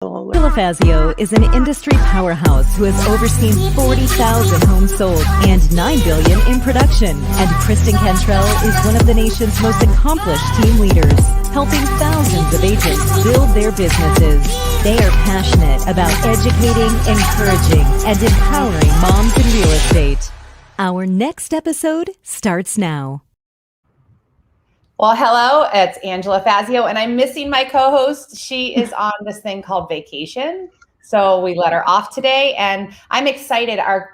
Fazio is an industry powerhouse who has overseen 40,000 homes sold and $9 billion in production. And Kristen Cantrell is one of the nation's most accomplished team leaders, helping thousands of agents build their businesses. They are passionate about educating, encouraging, and empowering moms in real estate. Our next episode starts now. Well, hello, it's Angela Fazio, and I'm missing my co-host. She is on this thing called vacation, so we let her off today, and I'm excited. Our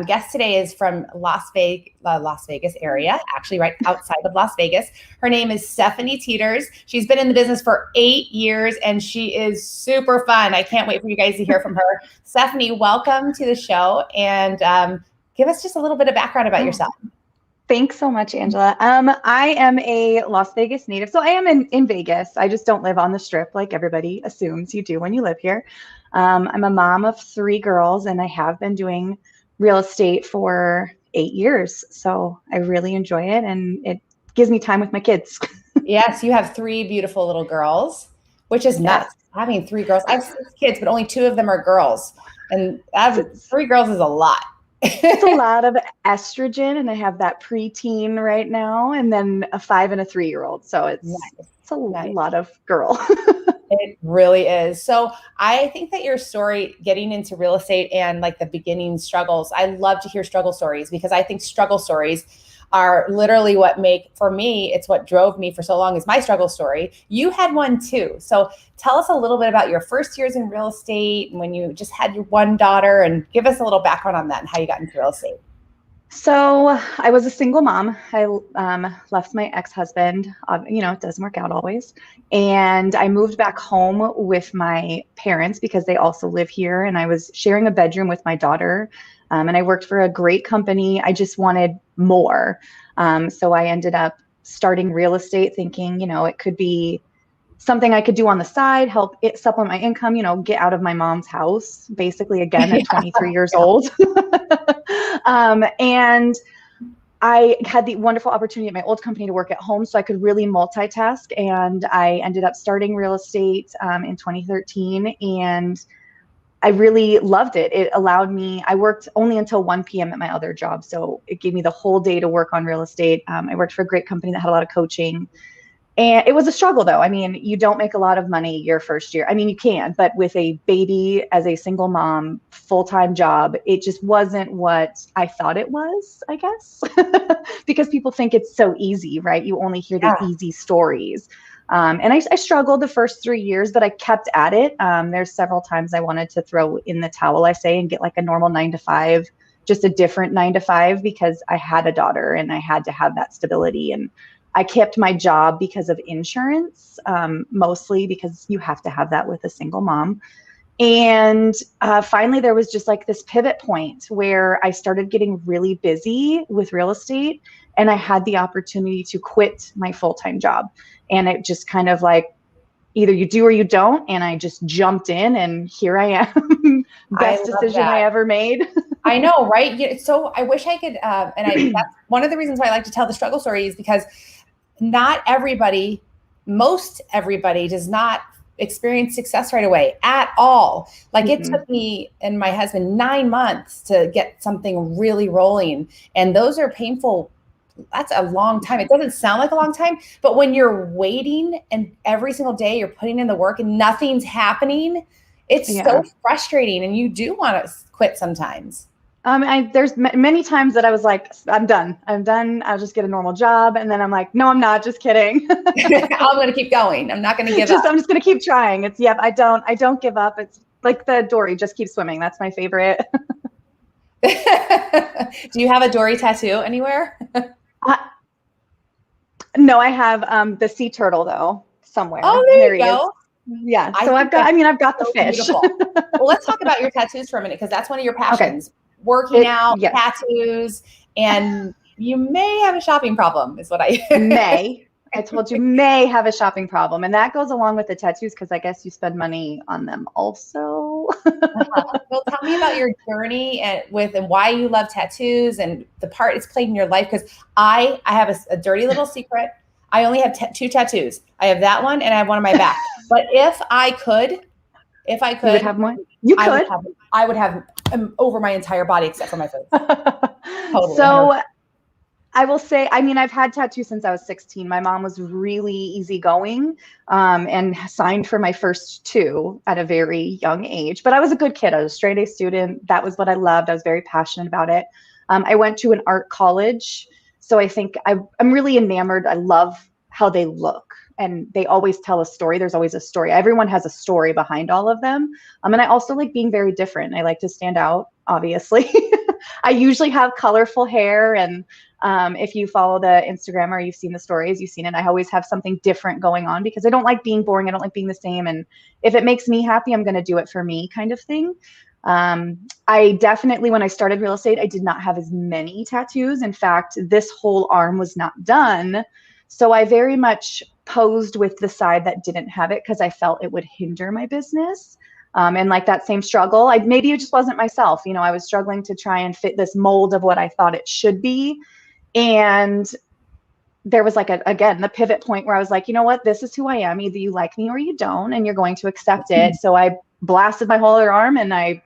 guest today is from Las Vegas area, actually right outside of Las Vegas. Her name is Stephanie Teeters. She's been in the business for 8 years, and she is super fun. I can't wait for you guys to hear from her. Stephanie, welcome to the show, and give us just a little bit of background about yourself. Thanks so much, Angela. I am a Las Vegas native. So I am in Vegas. I just don't live on the Strip like everybody assumes you do when you live here. I'm a mom of 3 girls, and I have been doing real estate for 8 years. So I really enjoy it, and it gives me time with my kids. Yes, you have 3 beautiful little girls, which is nuts. Having 3 girls. I have 6 kids, but only 2 of them are girls. And 3 girls is a lot. It's a lot of estrogen, and I have that preteen right now, and then a 5 and a 3-year-old. So it's a lot of girl. It really is. So I think that your story getting into real estate and like the beginning struggles, I love to hear struggle stories, because I think struggle stories are literally what for me, it's what drove me for so long is my struggle story. You had one too. So tell us a little bit about your first years in real estate and when you just had your one daughter, and give us a little background on that and how you got into real estate. So I was a single mom. I left my ex-husband. It doesn't work out always. And I moved back home with my parents because they also live here. And I was sharing a bedroom with my daughter. And I worked for a great company. I just wanted more. So I ended up starting real estate thinking, it could be something I could do on the side, help it supplement my income, get out of my mom's house, basically, again, at 23 years old. And I had the wonderful opportunity at my old company to work at home, so I could really multitask. And I ended up starting real estate in 2013, and I really loved it. It allowed me, I worked only until 1 p.m. at my other job. So it gave me the whole day to work on real estate. I worked for a great company that had a lot of coaching. And it was a struggle, though. I mean, you don't make a lot of money your first year. I mean, you can, but with a baby as a single mom, full-time job, it just wasn't what I thought it was, I guess, because people think it's so easy, right? You only hear the easy stories. And I struggled the first 3 years, but I kept at it. There's several times I wanted to throw in the towel, I say, and get like a normal 9-to-5, just a different 9-to-5, because I had a daughter and I had to have that stability. And I kept my job because of insurance, mostly because you have to have that with a single mom. And finally, there was just like this pivot point where I started getting really busy with real estate, and I had the opportunity to quit my full-time job. And it just kind of like, either you do or you don't. And I just jumped in, and here I am. Best decision I ever made. I know, right? So I wish I could, that's one of the reasons why I like to tell the struggle story, is because most everybody does not experience success right away at all. Like it took me and my husband 9 months to get something really rolling. And those are painful. That's a long time. It doesn't sound like a long time, but when you're waiting and every single day you're putting in the work and nothing's happening, it's so frustrating, and you do want to quit sometimes. There's many times that I was like, I'm done. I'll just get a normal job. And then I'm like, no, I'm not, just kidding. I'm going to keep going. I'm not going to give up. I'm just going to keep trying. I don't give up. It's like the Dory, just keep swimming. That's my favorite. Do you have a Dory tattoo anywhere? No, I have the sea turtle though, somewhere. Oh, there you go. Yeah. So I've got the fish. Well, let's talk about your tattoos for a minute, because that's one of your passions. Okay. Working out, tattoos, and you may have a shopping problem, is what I told you, may have a shopping problem. And that goes along with the tattoos, because I guess you spend money on them also. Well, tell me about your journey and why you love tattoos and the part it's played in your life. Because I have a dirty little secret. I only have 2 tattoos. I have that one and I have one on my back. But if I could, If I could, you would have one. You could. I would have over my entire body except for my face. Totally. So I will say, I mean, I've had tattoos since I was 16. My mom was really easygoing and signed for my first two at a very young age. But I was a good kid. I was a straight A student. That was what I loved. I was very passionate about it. I went to an art college. So I think I'm really enamored. I love how they look. And they always tell a story. There's always a story. Everyone has a story behind all of them. And I also like being very different. I like to stand out, obviously. I usually have colorful hair. And if you follow the Instagram or you've seen the stories, you've seen it. I always have something different going on because I don't like being boring. I don't like being the same. And if it makes me happy, I'm going to do it for me kind of thing. I definitely, when I started real estate, I did not have as many tattoos. In fact, this whole arm was not done. So I very much posed with the side that didn't have it because I felt it would hinder my business. And like that same struggle, maybe it just wasn't myself. You know, I was struggling to try and fit this mold of what I thought it should be. And there was like, again, the pivot point where I was like, you know what, this is who I am. Either you like me or you don't, and you're going to accept it. So I blasted my whole other arm and I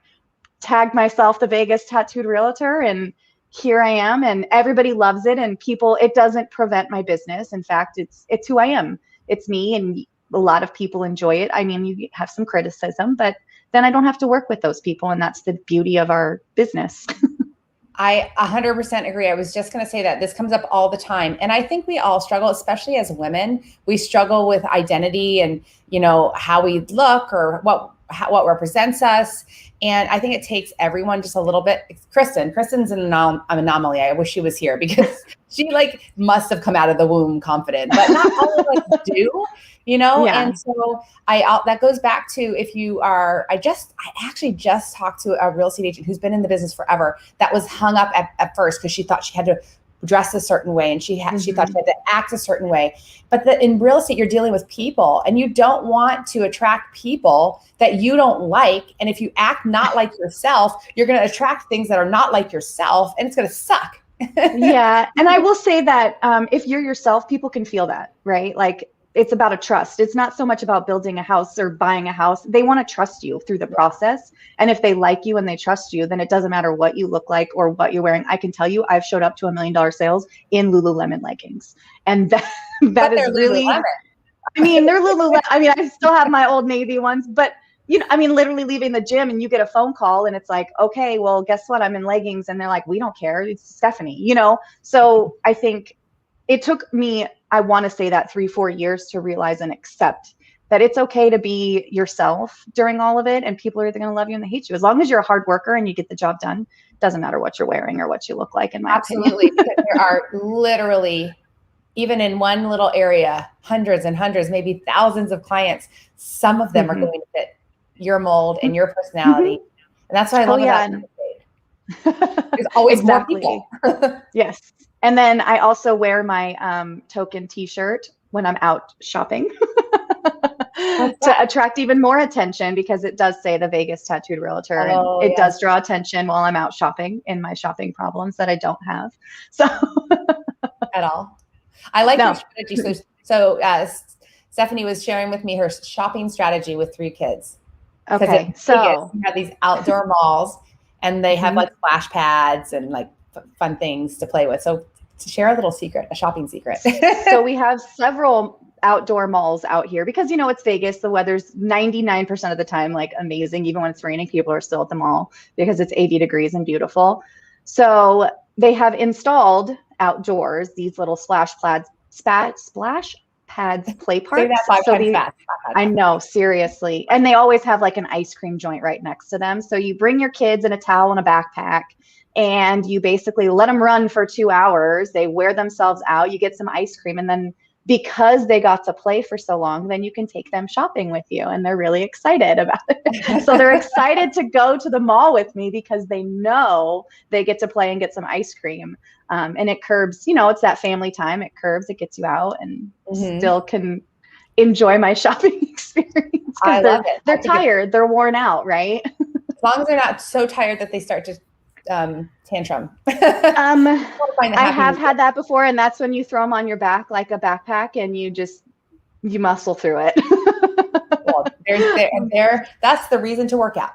tagged myself the Vegas tattooed realtor, and here I am, and everybody loves it. And people, it doesn't prevent my business. In fact, it's who I am. It's me, and a lot of people enjoy it. I mean, you have some criticism, but then I don't have to work with those people. And that's the beauty of our business. I 100% agree. I was just going to say that this comes up all the time. And I think we all struggle, especially as women. We struggle with identity and, you know, how we look or what represents us. And I think it takes everyone just a little bit. Kristen's an anomaly. I wish she was here because she like must have come out of the womb confident, but not all of us do, you know? Yeah. And so that goes back to if you are, I actually just talked to a real estate agent who's been in the business forever that was hung up at first because she thought she had to dress a certain way and she thought she had to act a certain way. But in real estate, you're dealing with people, and you don't want to attract people that you don't like. And if you act not like yourself, you're going to attract things that are not like yourself, and it's going to suck. Yeah. And I will say that if you're yourself, people can feel that, right? Like, it's about a trust. It's not so much about building a house or buying a house. They want to trust you through the process. And if they like you and they trust you, then it doesn't matter what you look like or what you're wearing. I can tell you, I've showed up to $1 million sales in Lululemon leggings. And that is really, Lululemon. I mean, they're Lululemon. I mean, I still have my Old Navy ones, but you know, I mean, literally leaving the gym and you get a phone call and it's like, okay, well, guess what? I'm in leggings. And they're like, we don't care. It's Stephanie, you know? So I think it took me, I want to say that 3-4 years to realize and accept that it's okay to be yourself during all of it. And people are either going to love you and they hate you. As long as you're a hard worker and you get the job done, doesn't matter what you're wearing or what you look like, in my Absolutely. Because there are literally, even in one little area, hundreds and hundreds, maybe thousands of clients. Some of them are going to fit your mold and your personality. And that's what I love about real estate. There's always more people. Yes. And then I also wear my token t-shirt when I'm out shopping to attract even more attention, because it does say the Vegas tattooed realtor, and it does draw attention while I'm out shopping in my shopping problems that I don't have. So at all. I like your strategy. So Stephanie was sharing with me her shopping strategy with 3 kids. Okay. So you have these outdoor malls, and they have like splash pads and like fun things to play with. So to share a little secret, a shopping secret. So we have several outdoor malls out here because, you know, it's Vegas. The weather's 99% of the time like amazing. Even when it's raining, people are still at the mall because it's 80 degrees and beautiful. So they have installed outdoors these little splash pads play parks. I know, seriously. And they always have like an ice cream joint right next to them. So you bring your kids in a towel and a backpack, and you basically let them run for 2 hours. They wear themselves out. You get some ice cream. And then because they got to play for so long, then you can take them shopping with you. And they're really excited about it. So they're excited to go to the mall with me because they know they get to play and get some ice cream. And it curbs, you know, it's that family time. It curbs, it gets you out and still can enjoy my shopping experience. I love it. They're tired. They're worn out, right? As long as they're not so tired that they start to tantrum. I have had that before, and that's when you throw them on your back like a backpack and you muscle through it. Well, That's the reason to work out.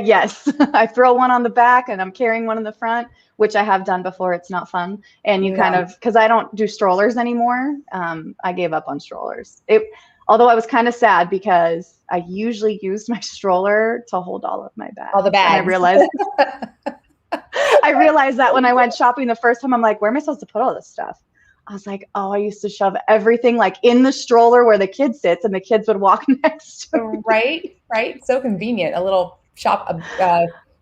Yes, I throw one on the back and I'm carrying one in the front, which I have done before. It's not fun. And you kind of, because I don't do strollers anymore, I gave up on strollers. Although I was kind of sad because I usually used my stroller to hold all of my bags. All the bags. And I realized that when I went shopping the first time, I'm like, where am I supposed to put all this stuff? I was like, oh, I used to shove everything like in the stroller where the kid sits and the kids would walk next to me. Right. So convenient. A little shop,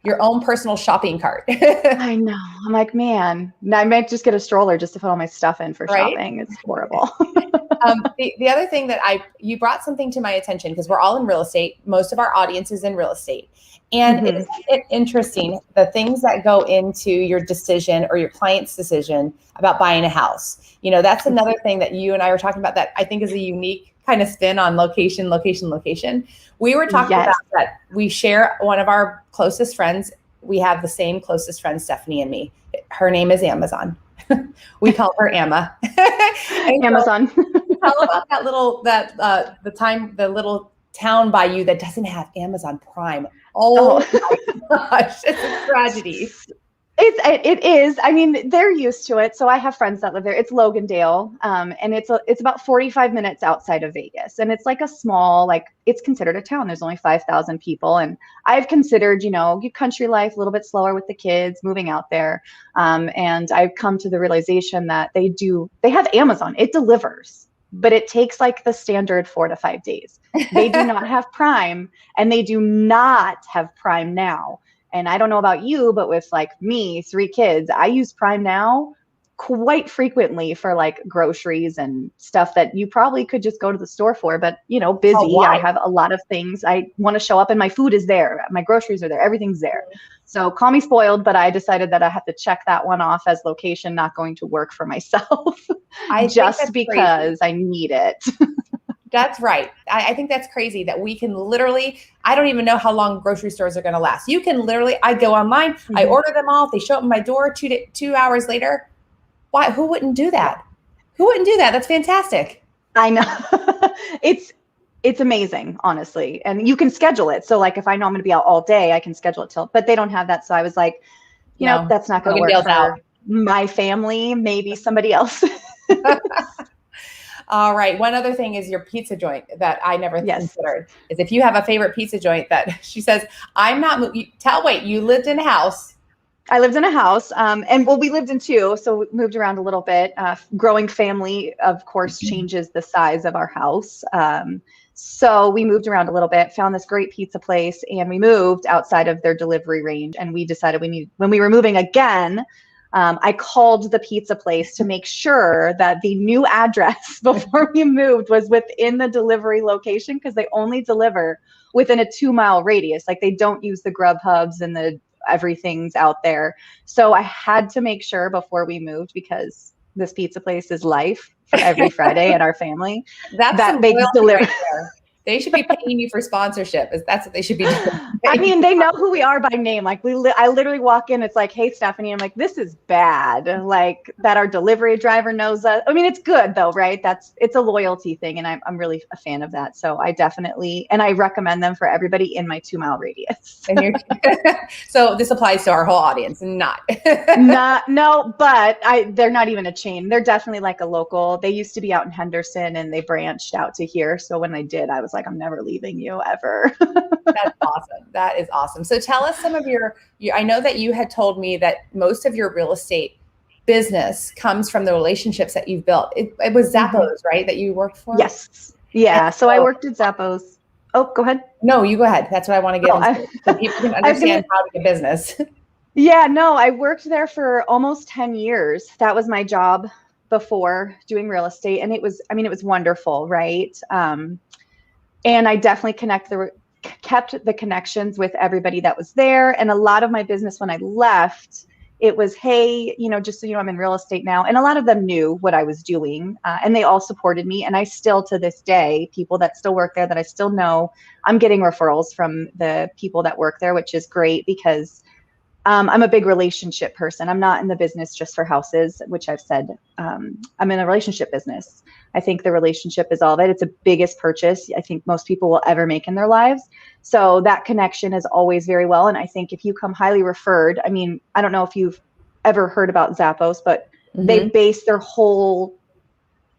your own personal shopping cart. I know. I'm like, man, I might just get a stroller just to put all my stuff in for shopping. It's horrible. The other thing that you brought something to my attention, because we're all in real estate. Most of our audience is in real estate. And isn't it interesting, the things that go into your decision or your client's decision about buying a house? That's another thing that you and I were talking about that I think is a unique kind of spin on location. We were talking about that we share one of our closest friends. We have the same closest friend, Stephanie and me. Her name is Amazon. We call her Amma. Amazon. Tell about the little town by you that doesn't have Amazon Prime. Oh my gosh, it's a tragedy. It is. I mean, they're used to it. So I have friends that live there. It's Logandale, and it's about 45 minutes outside of Vegas, and it's like a small, it's considered a town. There's only 5,000 people, and I've considered, country life a little bit slower with the kids moving out there, and I've come to the realization that they have Amazon. It delivers, but it takes the standard 4 to 5 days. They do not have Prime, and they do not have Prime Now. And I don't know about you, but with me, 3 kids, I use Prime Now quite frequently for groceries and stuff that you probably could just go to the store for, but busy. Oh, wow. I have a lot of things I want to show up and my food is there. My groceries are there. Everything's there. So call me spoiled, but I decided that I have to check that one off as location not going to work for myself just because I need it. That's right. I think that's crazy that we can literally, I don't even know how long grocery stores are going to last. You can literally, I go online, I order them all. They show up at my door 2 hours later. Why? Who wouldn't do that? Who wouldn't do that? That's fantastic. I know. It's amazing, honestly. And you can schedule it. So if I know I'm going to be out all day, I can schedule it but they don't have that. So I was like, that's not going to work for my family, maybe somebody else. All right. One other thing is your pizza joint that I never considered is if you have a favorite pizza joint that she says, I'm not, you lived in a house. I lived in a house and we lived in 2. So we moved around a little bit. Growing family, of course, changes the size of our house. So we moved around a little bit, found this great pizza place, and we moved outside of their delivery range. And we decided when we were moving again, I called the pizza place to make sure that the new address before we moved was within the delivery location, because they only deliver within a 2-mile radius. They don't use the Grubhubs and the everything's out there. So I had to make sure before we moved, because this pizza place is life for every Friday at our family. That they deliver. Right there. They should be paying you for sponsorship. That's what they should be doing. I mean, they know who we are by name. I literally walk in. It's like, hey, Stephanie. I'm like, this is bad. That our delivery driver knows us. I mean, it's good though, right? It's a loyalty thing. And I'm really a fan of that. So I recommend them for everybody in my 2-mile radius. So this applies to our whole audience and no, but they're not even a chain. They're definitely a local. They used to be out in Henderson and they branched out to here. So when I did, I was like, I'm never leaving you ever. That's awesome. That is awesome. So tell us some of your, I know that you had told me that most of your real estate business comes from the relationships that you've built. It was Zappos, right? That you worked for? Yes. Yeah. So I worked at Zappos. Oh, go ahead. No, you go ahead. That's what I want to get into. So people can understand how to get business. Yeah, no, I worked there for almost 10 years. That was my job before doing real estate. And it was wonderful. Right. And I definitely kept the connections with everybody that was there. And a lot of my business when I left, it was, hey, just so you know, I'm in real estate now. And a lot of them knew what I was doing and they all supported me. And I still, to this day, people that still work there that I still know, I'm getting referrals from the people that work there, which is great because I'm a big relationship person. I'm not in the business just for houses, which I've said. I'm in a relationship business. I think the relationship is all of it. It's the biggest purchase I think most people will ever make in their lives. So that connection is always very well. And I think if you come highly referred, I mean, I don't know if you've ever heard about Zappos, but they base their whole,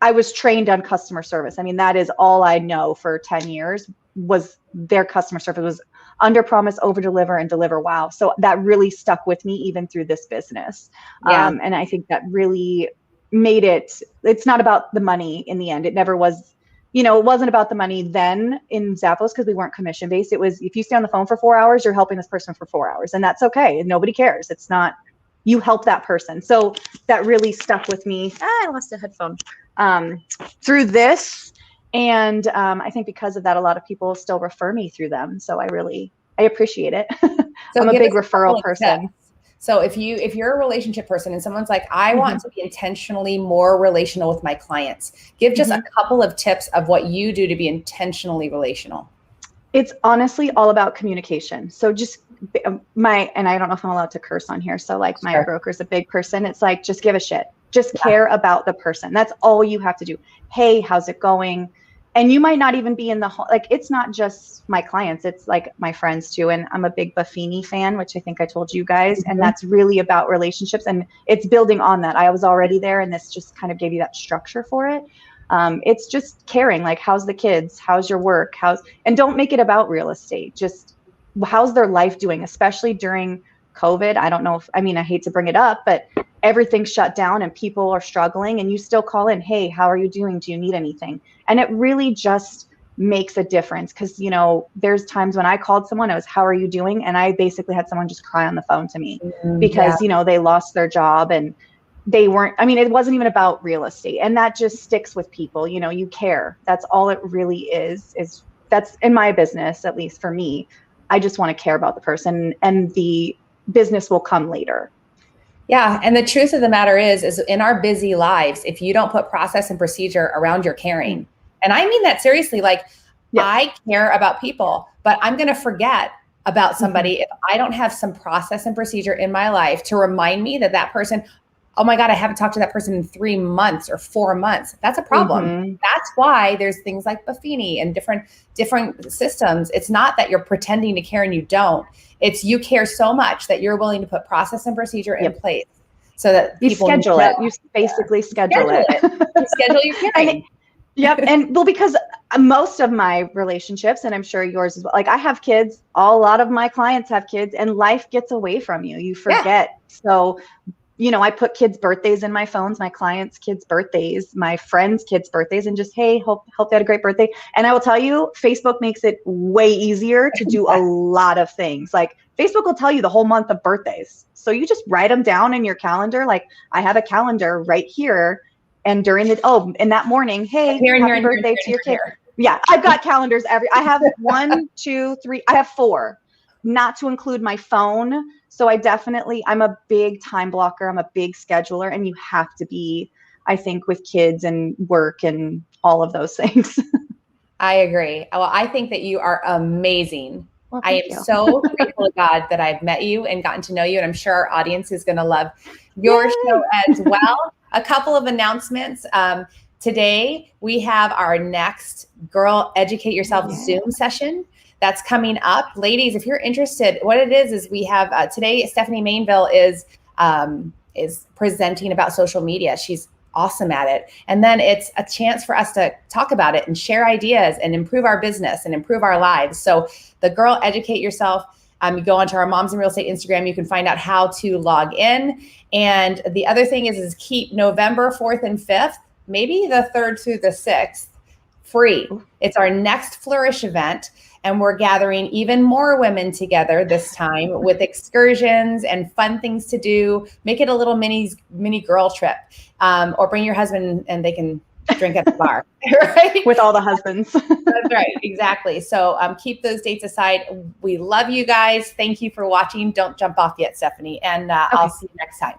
I was trained on customer service. I mean, that is all I know for 10 years was their customer service was under promise, over deliver, and deliver wow. So that really stuck with me even through this business. And I think that really made it's not about the money in the end. It never was, it wasn't about the money then in Zappos because we weren't commission based. It was, if you stay on the phone for 4 hours, you're helping this person for 4 hours, and that's okay. Nobody cares. It's not, you help that person. So that really stuck with me. I lost a headphone through this. And I think because of that, a lot of people still refer me through them. So I appreciate it. So I'm a big referral person. Tips. So if you're a relationship person and someone's like, I want to be intentionally more relational with my clients, give just a couple of tips of what you do to be intentionally relational. It's honestly all about communication. So just and I don't know if I'm allowed to curse on here. So like my broker's a big person. It's like, just give a shit. Just care about the person. That's all you have to do. Hey, how's it going? And you might not even be in the whole, like, it's not just my clients. It's like my friends too. And I'm a big Buffini fan, which I think I told you guys. And that's really about relationships. And it's building on that. I was already there. And this just kind of gave you that structure for it. It's just caring, like, how's the kids? How's your work? And don't make it about real estate. Just how's their life doing, especially during COVID. I don't know I hate to bring it up, but everything's shut down and people are struggling and you still call in, hey, how are you doing? Do you need anything? And it really just makes a difference because, there's times when I called someone, it was, how are you doing? And I basically had someone just cry on the phone to me because, they lost their job and they weren't, it wasn't even about real estate. And that just sticks with people, you care. That's all it really is that's in my business, at least for me. I just want to care about the person and the business will come later. Yeah. And the truth of the matter is in our busy lives, if you don't put process and procedure around your caring, and I mean that seriously, like I care about people, but I'm going to forget about somebody if I don't have some process and procedure in my life to remind me that person, oh my God, I haven't talked to that person in 3 months or 4 months. That's a problem. That's why there's things like Buffini and different systems. It's not that you're pretending to care and you don't. It's you care so much that you're willing to put process and procedure in place so that people schedule it. You basically schedule it. You schedule your caring. And well, because most of my relationships, and I'm sure yours as well, like I have kids, a lot of my clients have kids, and life gets away from you. You forget. So I put kids' birthdays in my phones, my clients' kids' birthdays, my friends' kids' birthdays, and just, hey, hope they had a great birthday. And I will tell you, Facebook makes it way easier to do a lot of things. Like Facebook will tell you the whole month of birthdays. So you just write them down in your calendar. Like I have a calendar right here. And during in that morning, hey, happy birthday to your kid. Yeah, I've got calendars I have 1, 2, 3, I have 4, not to include my phone. So I'm a big time blocker. I'm a big scheduler, and you have to be, I think, with kids and work and all of those things. I agree. Well, I think that you are amazing. Well, I am so grateful to God that I've met you and gotten to know you. And I'm sure our audience is going to love your show as well. A couple of announcements. Today, we have our next Girl Educate Yourself Zoom session. That's coming up. Ladies, if you're interested, what it is we have today, Stephanie Mainville is presenting about social media. She's awesome at it. And then it's a chance for us to talk about it and share ideas and improve our business and improve our lives. So the Girl Educate Yourself, you go onto our Moms in Real Estate Instagram, you can find out how to log in. And the other thing is keep November 4th and 5th, maybe the 3rd through the 6th, free. It's our next Flourish event. And we're gathering even more women together this time with excursions and fun things to do. Make it a little mini girl trip, or bring your husband and they can drink at the bar, right? With all the husbands. That's right, exactly. So keep those dates aside. We love you guys. Thank you for watching. Don't jump off yet, Stephanie. And I'll see you next time.